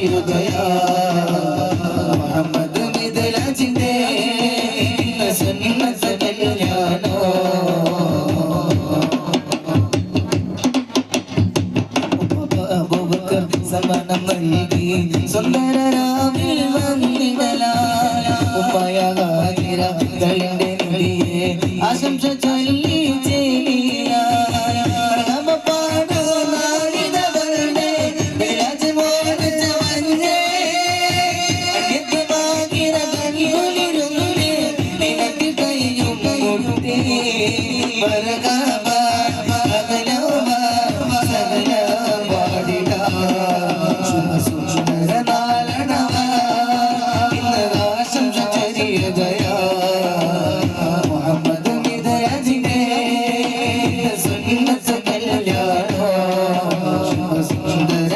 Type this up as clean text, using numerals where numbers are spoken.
ചേരുകയാ മുഹമ്മദ് മിദ്ലാജിന്റെ സുന്നത്ത് കല്യാണോ അബൂബക്കർ സമ്മാനം നൽകി സുന്ദരരാവിൽ വന്നിടലായ ഉമ്മയ ഹാജിറ കളിന്റെ നബിയെ ആശംസ ചൊല്ലി ചേലിയ സുന്ദര